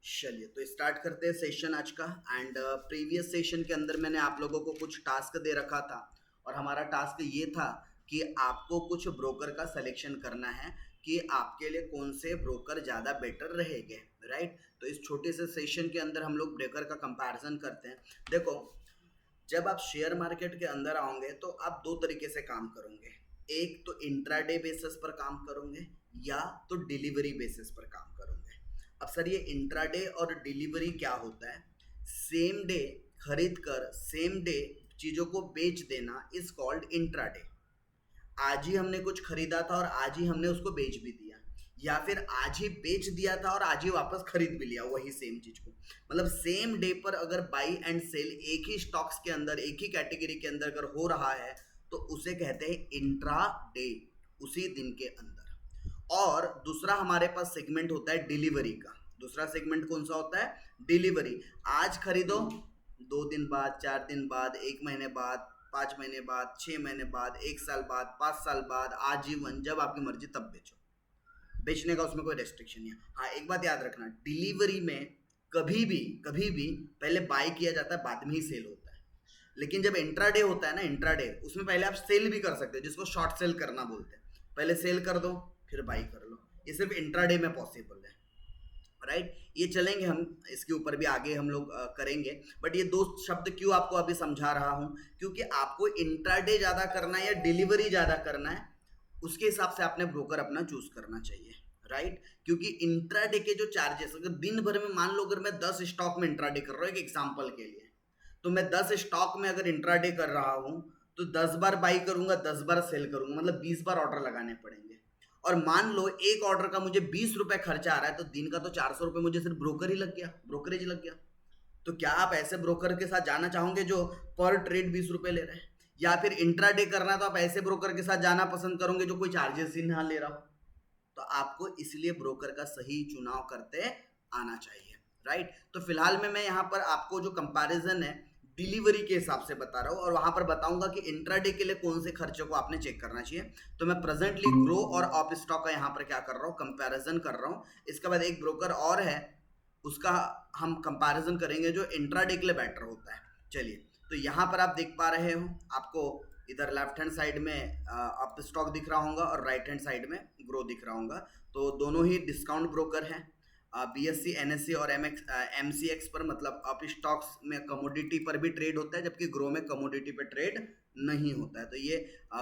चलिए तो स्टार्ट करते हैं सेशन आज का। एंड प्रीवियस सेशन के अंदर मैंने आप लोगों को कुछ टास्क दे रखा था और हमारा टास्क ये था कि आपको कुछ ब्रोकर का सिलेक्शन करना है कि आपके लिए कौन से ब्रोकर ज़्यादा बेटर रहेंगे। राइट, तो इस छोटे से सेशन के अंदर हम लोग ब्रोकर का कंपैरिजन करते हैं। देखो, जब आप शेयर मार्केट के अंदर आओगे तो आप दो तरीके से काम करोगे। एक तो इंट्राडे बेसिस पर काम करोगे या तो डिलीवरी बेसिस पर काम करोगे। अब सर ये इंट्राडे और डिलीवरी क्या होता है? सेम डे खरीद कर सेम डे चीज़ों को बेच देना इज कॉल्ड इंट्राडे। आज ही हमने कुछ खरीदा था और आज ही हमने उसको बेच भी दिया, या फिर आज ही बेच दिया था और आज ही वापस खरीद भी लिया वही सेम चीज को। मतलब सेम डे पर अगर बाई एंड सेल एक ही स्टॉक्स के अंदर एक ही कैटेगरी के अंदर अगर हो रहा है तो उसे कहते हैं इंट्रा डे, उसी दिन के अंदर। और दूसरा हमारे पास सेगमेंट होता है डिलीवरी का। दूसरा सेगमेंट कौन सा होता है? डिलीवरी। आज खरीदो, 2 दिन बाद, 4 दिन बाद, 1 महीने बाद, 5 महीने बाद, 6 महीने बाद, 1 साल बाद, 5 साल बाद, आजीवन, जब आपकी मर्जी तब बेचो। बेचने का उसमें कोई रेस्ट्रिक्शन नहीं है। हाँ, एक बात याद रखना, डिलीवरी में कभी भी पहले बाय किया जाता है, बाद में ही सेल होता है। लेकिन जब इंट्राडे होता है ना, इंट्राडे, उसमें पहले आप सेल भी कर सकते हो, जिसको शॉर्ट सेल करना बोलते हैं। पहले सेल कर दो फिर बाई कर लो। ये सिर्फ इंट्राडे में पॉसिबल है। राइट, ये चलेंगे हम इसके ऊपर भी आगे हम लोग करेंगे। बट ये दो शब्द क्यों आपको अभी समझा रहा हूँ, क्योंकि आपको इंट्राडे ज़्यादा करना है या डिलीवरी ज़्यादा करना है, उसके हिसाब से आपने ब्रोकर अपना चूज करना चाहिए। राइट, क्योंकि इंट्राडे के जो चार्जेस, अगर दिन भर में मान लो अगर मैं 10 स्टॉक में इंट्राडे कर रहा हूँ, एक एग्जांपल के लिए, तो मैं 10 स्टॉक में अगर इंट्राडे कर रहा हूँ तो 10 बार बाई करूंगा, 10 बार सेल करूंगा, मतलब 20 बार ऑर्डर लगाने पड़ेंगे। और मान लो एक ऑर्डर का मुझे 20 रुपए खर्चा आ रहा है, तो दिन का तो 400 रुपए मुझे सिर्फ ब्रोकर ही लग गया, ब्रोकरेज लग गया। तो क्या आप ऐसे ब्रोकर के साथ जाना चाहोगे जो पर ट्रेड 20 रुपए ले रहे हैं? या फिर इंट्राडे करना है तो आप ऐसे ब्रोकर के साथ जाना पसंद करोगे जो कोई चार्जेस ही ना ले रहा हो? तो आपको इसलिए ब्रोकर का सही चुनाव करते आना चाहिए। राइट, तो फिलहाल में मैं यहाँ पर आपको जो कंपैरिजन है डिलीवरी के हिसाब से बता रहा हूँ और वहां पर बताऊंगा कि इंट्राडे के लिए कौन से खर्चों को आपने चेक करना चाहिए। तो मैं प्रेजेंटली ग्रो और ऑप स्टॉक का यहाँ पर क्या कर रहा हूँ, कंपैरिजन कर रहा हूँ। इसके बाद एक ब्रोकर और है, उसका हम कंपैरिजन करेंगे जो इंट्राडे के लिए बेटर होता है। चलिए, तो यहाँ पर आप देख पा रहे हो, आपको इधर लेफ्ट हैंड साइड में अप स्टॉक दिख रहा होगा और राइट हैंड साइड में ग्रो दिख रहा होगा। तो दोनों ही डिस्काउंट ब्रोकर हैं। बीएससी, एनएससी और एमसीएक्स पर, मतलब अप स्टॉक्स में कमोडिटी पर भी ट्रेड होता है, जबकि ग्रो में कमोडिटी पर ट्रेड नहीं होता है। तो ये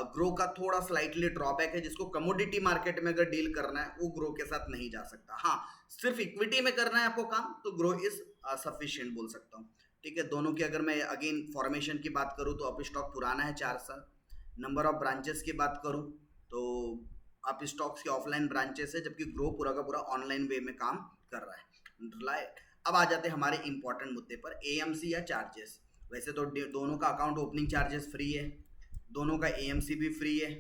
ग्रो का थोड़ा स्लाइटली ड्रॉबैक है, जिसको कमोडिटी मार्केट में अगर डील करना है वो ग्रो के साथ नहीं जा सकता। हाँ, सिर्फ इक्विटी में करना है आपको काम, तो ग्रो इज सफिशिएंट बोल सकता हूँ। ठीक है, दोनों की अगर मैं अगेन फॉर्मेशन की बात करूँ तो अप स्टॉक पुराना है 4 साल। नंबर ऑफ ब्रांचेस की बात करूँ तो अप स्टॉक्स के ऑफलाइन ब्रांचेस है, जबकि ग्रो पूरा का पूरा ऑनलाइन वे में काम कर रहा है। राइट, अब आ जाते हैं हमारे इंपॉर्टेंट मुद्दे पर, एएमसी या चार्जेस। वैसे तो दोनों का अकाउंट ओपनिंग चार्जेस फ्री है, दोनों का एएमसी भी फ्री है,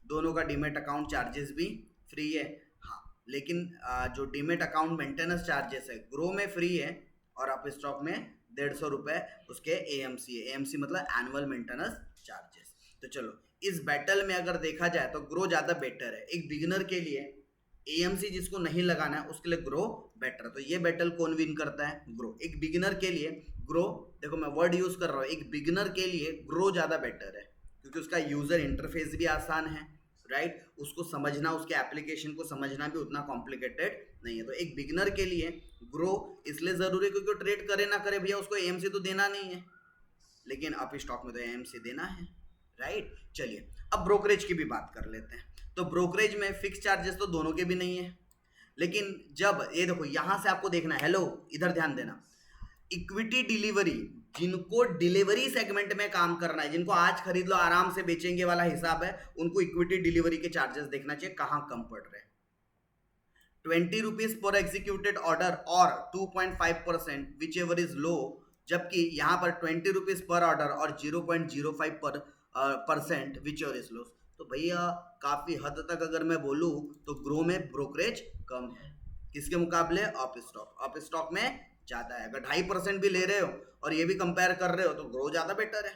दोनों का डीमेट अकाउंट चार्जेस भी फ्री है। हाँ, लेकिन जो डीमेट अकाउंट मेंटेनेंस चार्जेस है ग्रो में फ्री है और अप स्टॉक में 150 रुपए उसके एएमसी है। एएमसी मतलब एनुअल मेंटेनेंस चार्जेस। तो चलो, इस बैटल में अगर देखा जाए तो ग्रो ज़्यादा बेटर है। एक बिगिनर के लिए एएमसी जिसको नहीं लगाना है उसके लिए ग्रो बेटर है। तो ये बैटल कौन विन करता है? ग्रो। एक बिगिनर के लिए ग्रो, देखो मैं वर्ड यूज कर रहा हूँ, एक बिगिनर के लिए ग्रो ज़्यादा बेटर है क्योंकि उसका यूजर इंटरफेस भी आसान है। राइट, उसको समझना, उसके एप्लीकेशन को समझना भी उतना कॉम्प्लिकेटेड नहीं है। तो एक बिगिनर के लिए ग्रो इसलिए ज़रूरी है क्योंकि ट्रेड करे ना करे भैया उसको एएमसी तो देना नहीं है, लेकिन अप स्टॉक में तो एएमसी देना है। राइट, चलिए अब ब्रोकरेज की भी बात कर लेते हैं। तो ब्रोकरेज में फिक्स चार्जेस तो दोनों के भी नहीं है, लेकिन जब ये देखो यहाँ से आपको देखना है, हेलो इधर ध्यान देना, इक्विटी डिलीवरी, जिनको डिलीवरी सेगमेंट में काम करना है, जिनको आज खरीद लो आराम से बेचेंगे वाला हिसाब है, उनको इक्विटी डिलीवरी के चार्जेस देखना चाहिए कहाँ कम पड़ रहे हैं। 20 रुपीज पर एग्जीक्यूटेड ऑर्डर और 2.5% विच एवर इज लो, जबकि यहाँ पर 20 रुपीज पर ऑर्डर और 0.05 percent which ever is low. तो भैया काफी हद तक अगर मैं बोलूँ तो ग्रो में ब्रोकरेज कम है, किसके मुकाबले? Up stock. अप स्टॉक में ज्यादा है। अगर 2.5% भी ले रहे हो और ये भी कंपेयर कर रहे हो तो ग्रो ज्यादा बेटर है।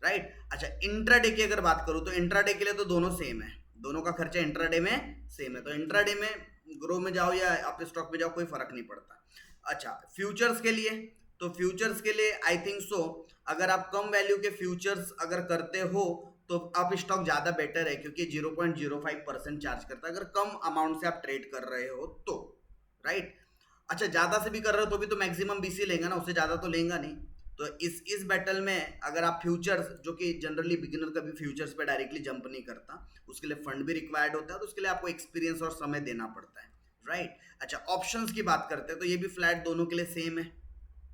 राइट, अच्छा इंट्राडे की अगर बात करूँ तो इंट्राडे के लिए तो दोनों सेम है, दोनों का खर्चा इंट्राडे में सेम है। तो इंट्राडे में ग्रो में जाओ या अप स्टॉक में जाओ कोई फर्क नहीं पड़ता। अच्छा, फ्यूचर्स के लिए, तो फ्यूचर्स के लिए आई थिंक सो अगर आप कम वैल्यू के फ्यूचर्स अगर करते हो तो अप स्टॉक ज़्यादा बेटर है, क्योंकि 0.05% चार्ज करता है अगर कम अमाउंट से आप ट्रेड कर रहे हो तो, राइट। अच्छा, ज़्यादा से भी कर रहे हो तो भी तो मैक्सिमम बीसी लेगा ना, उससे ज़्यादा तो लेगा नहीं। तो इस बैटल में अगर आप फ्यूचर्स, जो कि जनरली बिगिनर कभी फ्यूचर्स पे डायरेक्टली जंप नहीं करता, उसके लिए फंड भी रिक्वायर्ड होता है, तो उसके लिए आपको एक्सपीरियंस और समय देना पड़ता है, राइट। अच्छा, ऑप्शंस की बात करते हैं तो ये भी फ्लैट दोनों के लिए सेम है,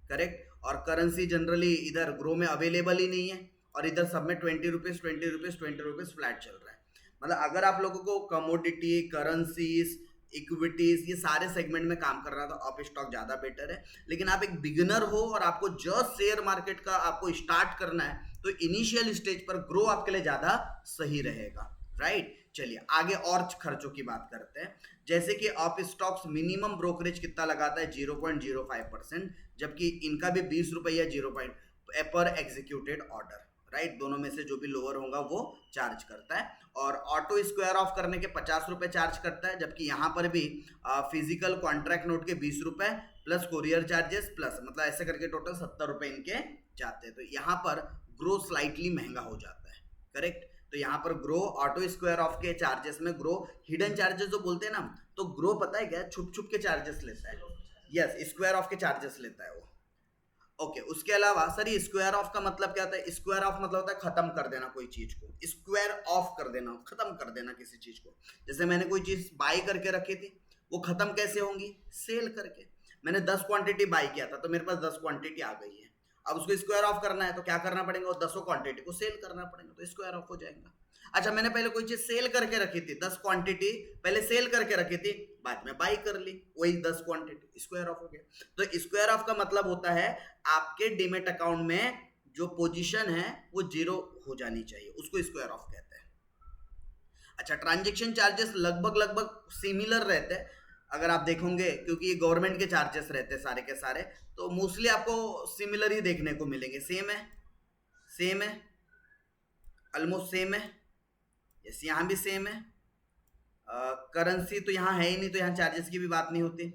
करेक्ट। और करेंसी जनरली इधर ग्रो में अवेलेबल ही नहीं है, और इधर सब में 20 रुपीज़ 20 रुपीज़ 20 रुपीज़ फ्लैट चल रहा है। मतलब अगर आप लोगों को कमोडिटी, करेंसीज, इक्विटीज, ये सारे सेगमेंट में काम कर रहा था, अप स्टॉक ज़्यादा बेटर है। लेकिन आप एक बिगिनर हो और आपको जस्ट शेयर मार्केट का आपको स्टार्ट करना है, तो इनिशियल स्टेज पर ग्रो आपके लिए ज़्यादा सही रहेगा, राइट। चलिए आगे और खर्चों की बात करते हैं। जैसे कि अप स्टॉक्स मिनिमम ब्रोकरेज कितना लगाता है, 0.05%, जबकि इनका भी 20 रुपये या 0 पर एग्जीक्यूटेड ऑर्डर, राइट। दोनों में से जो भी लोअर होगा वो चार्ज करता है। और ऑटो स्क्वायर ऑफ करने के 50 रुपये चार्ज करता है, जबकि यहाँ पर भी फिजिकल कॉन्ट्रैक्ट नोट के 20 रुपये प्लस कोरियर चार्जेस प्लस, मतलब ऐसे करके टोटल 70 रुपये इनके जाते हैं। तो यहाँ पर ग्रो स्लाइटली महंगा हो जाता है, करेक्ट। तो यहाँ पर ग्रो ऑटो स्क्वायर ऑफ के चार्जेस में ग्रो हिडन चार्जेस जो बोलते हैं ना, तो ग्रो पता है क्या, छुप छुप के चार्जेस लेता है। यस, स्क्वायर ऑफ के चार्जेस लेता है वो। ओके, उसके अलावा सर ये स्क्वायर ऑफ का मतलब क्या होता है? स्क्वायर ऑफ मतलब होता है खत्म कर देना कोई चीज को, स्क्वायर ऑफ कर देना, खत्म कर देना किसी चीज को। जैसे मैंने कोई चीज बाई करके रखी थी, वो खत्म कैसे होंगी? सेल करके। मैंने 10 क्वांटिटी बाई किया था तो मेरे पास 10 क्वांटिटी आ गई है, अब उसको स्क्वायर ऑफ करना है तो क्या करना पड़ेगा? वो 10 क्वांटिटी को सेल करना पड़ेगा, तो स्क्वायर ऑफ हो जाएगा। अच्छा, मैंने पहले कोई चीज सेल करके रखी थी, 10 क्वांटिटी पहले सेल करके रखी थी, बाद में बाई कर ली, वही 10 क्वांटिटी, स्क्वायर ऑफ हो गया। तो स्क्वायर ऑफ का मतलब होता है आपके डीमेट अकाउंट में जो पोजीशन है वो 0 हो जानी चाहिए, उसको स्क्वायर ऑफ कहते हैं। अच्छा, ट्रांजेक्शन चार्जेस लगभग लगभग सिमिलर रहते हैं अगर आप देखोगे, क्योंकि ये गवर्नमेंट के चार्जेस रहते हैं सारे के सारे, तो मोस्टली आपको सिमिलर ही देखने को मिलेंगे। सेम है, सेम है, ऑलमोस्ट सेम है। यस, यहाँ भी सेम है। करेंसी तो यहाँ है ही नहीं, तो यहाँ चार्जेस की भी बात नहीं होती।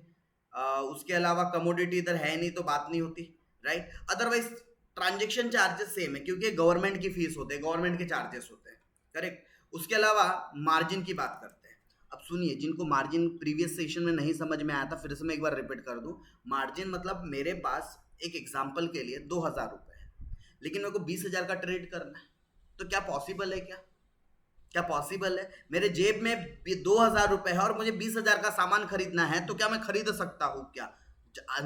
उसके अलावा कमोडिटी इधर है नहीं तो बात नहीं होती, right. Otherwise transaction charges same है, क्योंकि गवर्नमेंट की फीस होते हैं, गवर्नमेंट के चार्जेस होते हैं, करेक्ट। उसके अलावा मार्जिन की बात करते हैं। अब सुनिए, जिनको मार्जिन प्रीवियस सेशन में नहीं समझ में आया था, फिर से मैं एक बार रिपीट कर दूं। मार्जिन मतलब मेरे पास एक एग्जाम्पल के लिए 2,000 रुपये है, लेकिन मेरे को 20,000 का ट्रेड करना है, तो क्या पॉसिबल है? क्या क्या पॉसिबल है? मेरे जेब में 2,000 रुपये है और मुझे 20,000 का सामान खरीदना है, तो क्या मैं खरीद सकता हूँ क्या?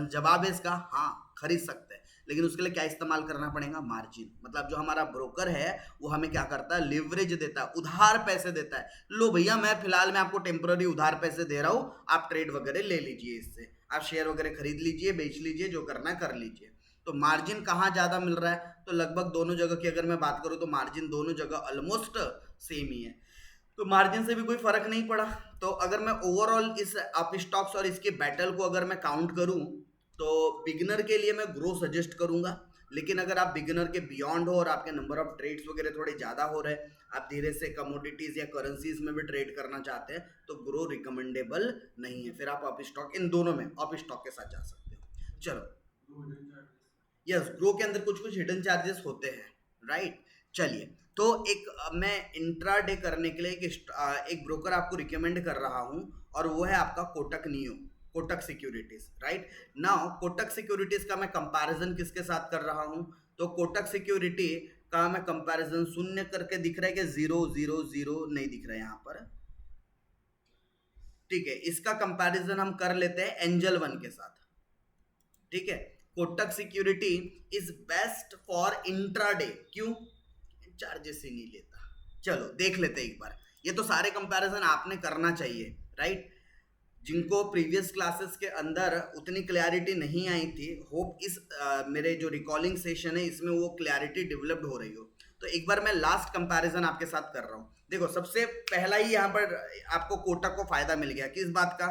जवाब है इसका हाँ, खरीद सकते हैं। लेकिन उसके लिए क्या इस्तेमाल करना पड़ेगा? मार्जिन। मतलब जो हमारा ब्रोकर है वो हमें क्या करता है? लिवरेज देता है, उधार पैसे देता है। लो भैया, मैं फिलहाल मैं आपको टेम्पररी उधार पैसे दे रहा हूँ, आप ट्रेड वगैरह ले लीजिए, इससे आप शेयर वगैरह खरीद लीजिए, बेच लीजिए, जो करना है कर लीजिए। तो मार्जिन कहाँ ज़्यादा मिल रहा है? तो लगभग दोनों जगह की अगर मैं बात करूँ तो मार्जिन दोनों जगह ऑलमोस्ट सेम ही है, तो मार्जिन से भी कोई फर्क नहीं पड़ा। तो अगर मैं ओवरऑल इस अप स्टॉक्स और इसके बैटल को अगर मैं काउंट करूं, तो बिगिनर के लिए मैं ग्रो सजेस्ट करूंगा। लेकिन अगर आप बिगिनर के बियॉन्ड हो और आपके नंबर ऑफ ट्रेड्स वगैरह थोड़े ज़्यादा हो रहे, आप धीरे से कमोडिटीज़ या करेंसीज में भी ट्रेड करना चाहते हैं, तो ग्रो रिकमेंडेबल नहीं है। फिर आप अप स्टॉक, इन दोनों में अप स्टॉक के साथ जा सकते हो। चलो, यस, ग्रो के अंदर कुछ कुछ हिडन चार्जेस होते हैं, राइट। चलिए, तो एक मैं इंट्राडे करने के लिए एक ब्रोकर आपको रिकमेंड कर रहा हूं, और वो है आपका Kotak neo, Kotak securities, right. Now Kotak securities का मैं कंपैरिजन किसके साथ कर रहा हूं? तो कोटक सिक्योरिटी का मैं कंपैरिजन, शून्य करके दिख रहा है कि 000 नहीं दिख रहा है यहाँ पर, ठीक है। इसका कंपैरिजन हम कर लेते हैं एंजल वन के साथ, ठीक है। Kotak security is best for intraday, क्यों? चार्जेस ही नहीं लेता। चलो देख लेते हैं एक बार। ये तो सारे कंपैरिजन आपने करना चाहिए, राइट। जिनको प्रीवियस क्लासेस के अंदर उतनी क्लैरिटी नहीं आई थी, होप इस मेरे जो रिकॉलिंग सेशन है इसमें वो क्लैरिटी डेवलप्ड हो रही हो। तो एक बार मैं लास्ट कंपैरिजन आपके साथ कर रहा हूँ। देखो, सबसे पहला ही यहाँ पर आपको कोटक को फायदा मिल गया, किस बात का?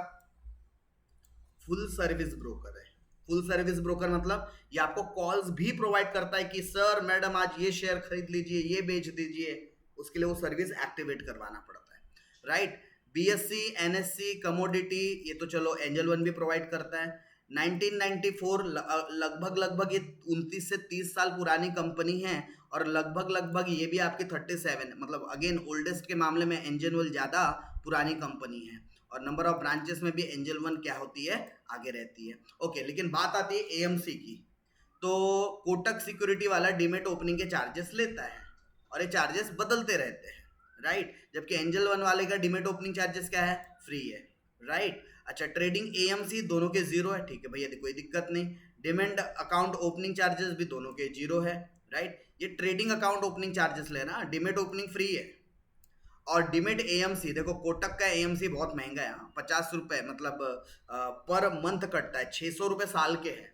फुल सर्विस ब्रोकर है। फुल सर्विस ब्रोकर मतलब ये आपको कॉल्स भी प्रोवाइड करता है कि सर मैडम आज ये शेयर खरीद लीजिए, ये बेच दीजिए, उसके लिए वो सर्विस एक्टिवेट करवाना पड़ता है, राइट। बीएससी, एनएससी, कमोडिटी, ये तो चलो एंजल वन भी प्रोवाइड करता है। 1994 लगभग लगभग ये 29 से 30 साल पुरानी कंपनी है, और लगभग लगभग ये भी आपकी 37, मतलब अगेन ओल्डेस्ट के मामले में एंजल वन ज़्यादा पुरानी कंपनी है, और नंबर ऑफ ब्रांचेस में भी एंजल वन क्या होती है, आगे रहती है। ओके, लेकिन बात आती है एएमसी की। तो कोटक सिक्योरिटी वाला डीमेट ओपनिंग के चार्जेस लेता है, और ये चार्जेस बदलते रहते हैं, राइट। जबकि एंजल वन वाले का डीमेट ओपनिंग चार्जेस क्या है, फ्री है, राइट। अच्छा, ट्रेडिंग एएमसी दोनों के जीरो है, ठीक है भैया, कोई दिक्कत नहीं। डिमेंड अकाउंट ओपनिंग चार्जेस भी दोनों के जीरो है, राइट। ये ट्रेडिंग अकाउंट ओपनिंग चार्जेस लेना, डिमेट ओपनिंग फ्री है। और डिमेट एएमसी देखो, कोटक का एएमसी बहुत महंगा है, 50 रुपए मतलब पर मंथ कटता है, 600 रुपए साल के है,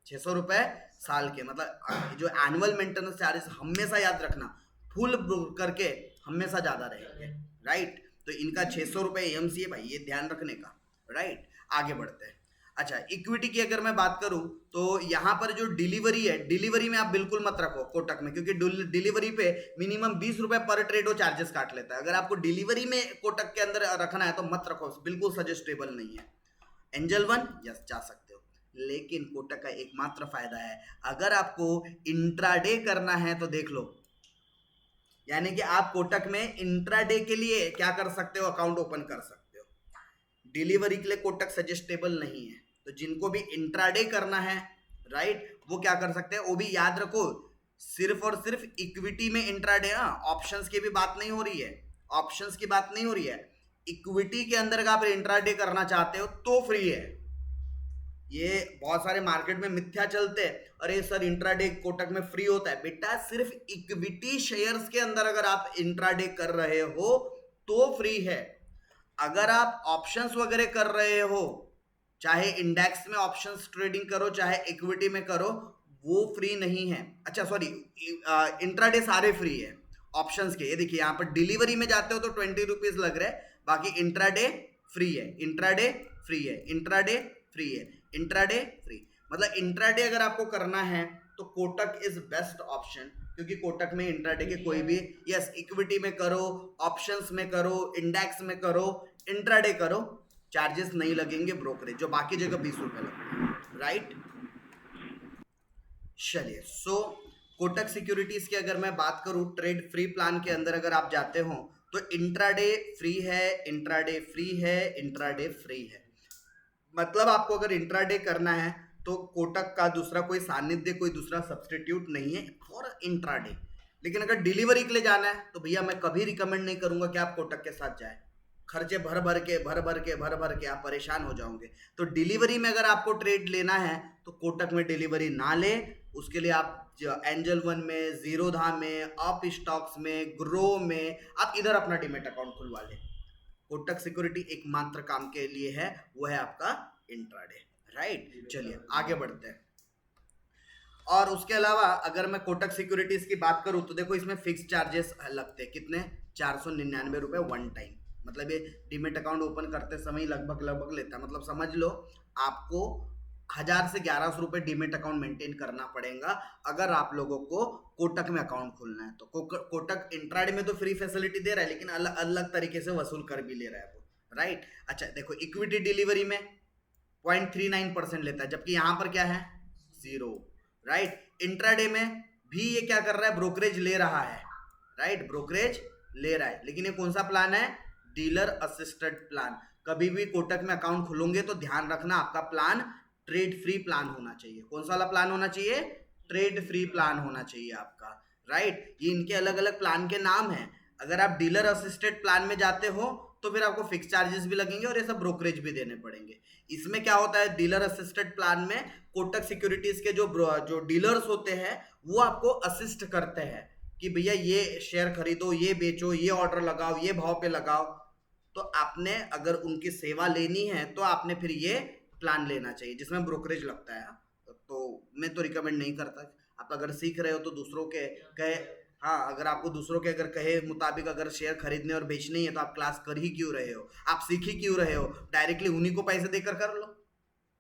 600 रुपए साल के, मतलब जो एनुअल मेंटेनेंस चार्जेस हमेशा याद रखना, फुल करके हमेशा ज़्यादा रहेंगे, राइट। तो इनका 600 रुपए एएमसी है भाई, ये ध्यान रखने का, राइट। आगे बढ़ते हैं। अच्छा, इक्विटी की अगर मैं बात करूं तो यहाँ पर जो डिलीवरी है, डिलीवरी में आप बिल्कुल मत रखो कोटक में, क्योंकि डिलीवरी पे मिनिमम 20 रुपए पर ट्रेड वो चार्जेस काट लेता है। अगर आपको डिलीवरी में कोटक के अंदर रखना है तो मत रखो, बिल्कुल सजेस्टेबल नहीं है। एंजल वन यस जा सकते हो, लेकिन कोटक का एकमात्र फायदा है, अगर आपको इंट्राडे करना है तो देख लो, यानी कि आप कोटक में इंट्राडे के लिए क्या कर सकते हो, अकाउंट ओपन कर सकते हो। डिलीवरी के लिए कोटक सजेस्टेबल नहीं है, तो जिनको भी इंट्राडे करना है, राइट, वो क्या कर सकते हैं, वो भी याद रखो, सिर्फ और सिर्फ इक्विटी में इंट्राडे, ऑप्शंस की भी बात नहीं हो रही है, ऑप्शंस की बात नहीं हो रही है, इक्विटी के अंदर अगर आप इंट्राडे करना चाहते हो तो फ्री है। ये बहुत सारे मार्केट में मिथ्या चलते हैं, अरे सर इंट्राडे कोटक में फ्री होता है, बेटा सिर्फ इक्विटी शेयर्स के अंदर अगर आप इंट्राडे कर रहे हो तो फ्री है। अगर आप ऑप्शंस वगैरह कर रहे हो, चाहे इंडेक्स में ऑप्शंस ट्रेडिंग करो चाहे इक्विटी में करो, वो फ्री नहीं है। अच्छा सॉरी, इंट्राडे सारे फ्री है ऑप्शंस के। ये देखिए यहाँ पर डिलीवरी में जाते हो तो 20 रुपीज लग रहे हैं, बाकी इंट्राडे फ्री है, इंट्राडे फ्री है, इंट्राडे फ्री है, इंट्राडे फ्री। मतलब इंट्राडे अगर आपको करना है तो कोटक इज बेस्ट ऑप्शन, क्योंकि कोटक में इंट्राडे के कोई भी, यस इक्विटी में करो, ऑप्शंस में करो, इंडेक्स में करो, इंट्राडे करो, चार्जेस नहीं लगेंगे ब्रोकरेज, जो बाकी जगह 20 रुपए लगेंगे, राइट। चलिए, सो कोटक सिक्योरिटीज की अगर मैं बात करूं, ट्रेड फ्री प्लान के अंदर अगर आप जाते हो तो इंट्राडे फ्री है, इंट्राडे फ्री है, इंट्राडे फ्री है। मतलब आपको अगर इंट्राडे करना है तो कोटक का दूसरा कोई सानिध्य, कोई दूसरा सब्सटीट्यूट नहीं है फॉर इंट्राडे। लेकिन अगर डिलीवरी के लिए जाना है तो भैया मैं कभी रिकमेंड नहीं करूंगा कि आप कोटक के साथ जाए, खर्चे भर भर के आप परेशान हो जाओगे। तो डिलीवरी में अगर आपको ट्रेड लेना है तो कोटक में डिलीवरी ना ले, उसके लिए आप एंजल वन में, जीरोधा में, अप स्टॉक्स में, ग्रो में आप इधर अपना डीमेट अकाउंट खुलवा ले। कोटक सिक्योरिटी एकमात्र काम के लिए है, वो है आपका इंट्राडे, राइट। चलिए आगे बढ़ते हैं। और उसके अलावा अगर मैं कोटक सिक्योरिटीज की बात करूं तो देखो, इसमें फिक्स चार्जेस लगते हैं, कितने, 499 रुपए वन टाइम। मतलब ये डीमेट अकाउंट ओपन करते समय लगभग लेता है, मतलब समझ लो आपको 1000 से 1100 रुपए डीमेट अकाउंट मेंटेन करना पड़ेगा अगर आप लोगों को कोटक में अकाउंट खोलना है। तो कोटक इंट्राडे में तो फ्री फैसिलिटी दे रहा है, लेकिन अलग अलग तरीके से वसूल कर भी ले रहा है वो, राइट। अच्छा देखो, इक्विटी डिलीवरी में 0.39% लेता है, जबकि यहाँ पर क्या है, 0, राइट। इंट्राडे में भी ये क्या कर रहा है, ब्रोकरेज ले रहा है, राइट, ब्रोकरेज ले रहा है। लेकिन ये कौन सा प्लान है, डीलर असिस्टेड प्लान। कभी भी कोटक में अकाउंट खोलोगे तो ध्यान रखना आपका प्लान ट्रेड फ्री प्लान होना चाहिए। कौन सा वाला प्लान होना चाहिए, ट्रेड फ्री प्लान होना चाहिए आपका, राइट। ये इनके अलग अलग प्लान के नाम है। अगर आप डीलर असिस्टेड प्लान में जाते हो तो फिर आपको फिक्स चार्जेस भी लगेंगे और ये सब ब्रोकरेज भी देने पड़ेंगे। इसमें क्या होता है, डीलर असिस्टेड प्लान में कोटक सिक्योरिटीज के जो डीलर्स होते हैं वो आपको असिस्ट करते हैं कि भैया ये शेयर खरीदो, ये बेचो, ये ऑर्डर लगाओ, ये भाव पे लगाओ। तो आपने अगर उनकी सेवा लेनी है तो आपने फिर ये प्लान लेना चाहिए जिसमें ब्रोकरेज लगता है। तो मैं तो रिकमेंड नहीं करता। आप अगर सीख रहे हो तो दूसरों के कहे, हाँ, अगर आपको दूसरों के अगर कहे मुताबिक अगर शेयर खरीदने और बेचने ही है तो आप क्लास कर ही क्यों रहे हो, आप सीख ही क्यों रहे हो, डायरेक्टली उन्हीं को पैसे देकर कर लो,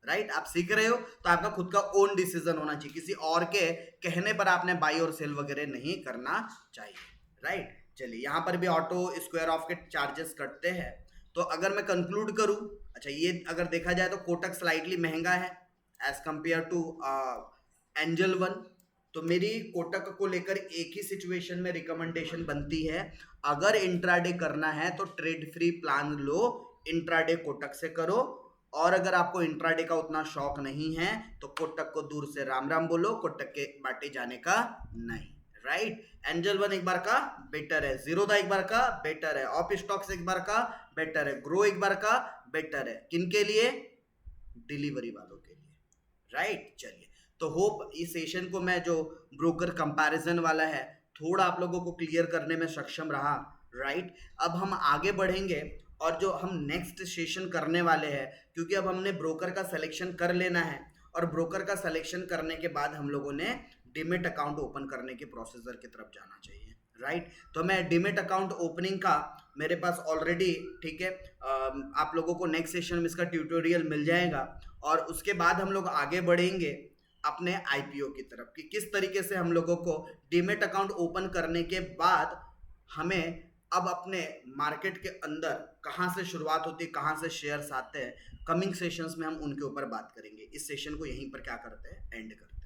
राइट। आप सीख रहे हो तो आपका खुद का ओन डिसीजन होना चाहिए, किसी और के कहने पर आपने बाई और सेल वगैरह नहीं करना चाहिए, राइट। चलिए, यहाँ पर भी ऑटो स्क्वायर ऑफ के चार्जेस कटते हैं। तो अगर मैं कंक्लूड करूँ, अच्छा ये अगर देखा जाए तो कोटक स्लाइटली महंगा है, as compare to Angel One. तो मेरी कोटक को लेकर एक ही सिचुएशन में रिकमेंडेशन बनती है, अगर इंट्राडे करना है तो ट्रेड फ्री प्लान लो, इंट्राडे कोटक से करो, और अगर आपको इंट्राडे का उतना शौक नहीं है तो कोटक को दूर से राम राम बोलो, कोटक के बाटे जाने का नहीं, राइट। एंजल वन एक बार का बेटर है, जीरोधा एक बार का बेटर है, ऑप स्टॉक्स एक बार का बेटर है, ग्रो एक बार का बेटर है। किन के लिए? डिलीवरी वालों के लिए, राइट। चलिए, तो होप इस सेशन को मैं जो ब्रोकर कंपैरिजन वाला है थोड़ा आप लोगों को क्लियर करने में सक्षम रहा, राइट। अब हम आगे बढ़ेंगे और जो हम नेक्स्ट सेशन करने वाले हैं, क्योंकि अब हमने ब्रोकर का सिलेक्शन कर लेना है और ब्रोकर का सिलेक्शन करने के बाद हम लोगों ने डीमेट अकाउंट ओपन करने के प्रोसीजर की तरफ जाना चाहिए, राइट। तो मैं डीमेट अकाउंट ओपनिंग का मेरे पास ऑलरेडी, ठीक है, आप लोगों को नेक्स्ट सेशन में इसका ट्यूटोरियल मिल जाएगा, और उसके बाद हम लोग आगे बढ़ेंगे अपने आईपीओ की तरफ कि किस तरीके से हम लोगों को डीमेट अकाउंट ओपन करने के बाद हमें अब अपने मार्केट के अंदर कहाँ से शुरुआत होती है, कहाँ से शेयर्स आते हैं, कमिंग सेशंस में हम उनके ऊपर बात करेंगे। इस सेशन को यहीं पर क्या करते हैं, एंड करते हैं।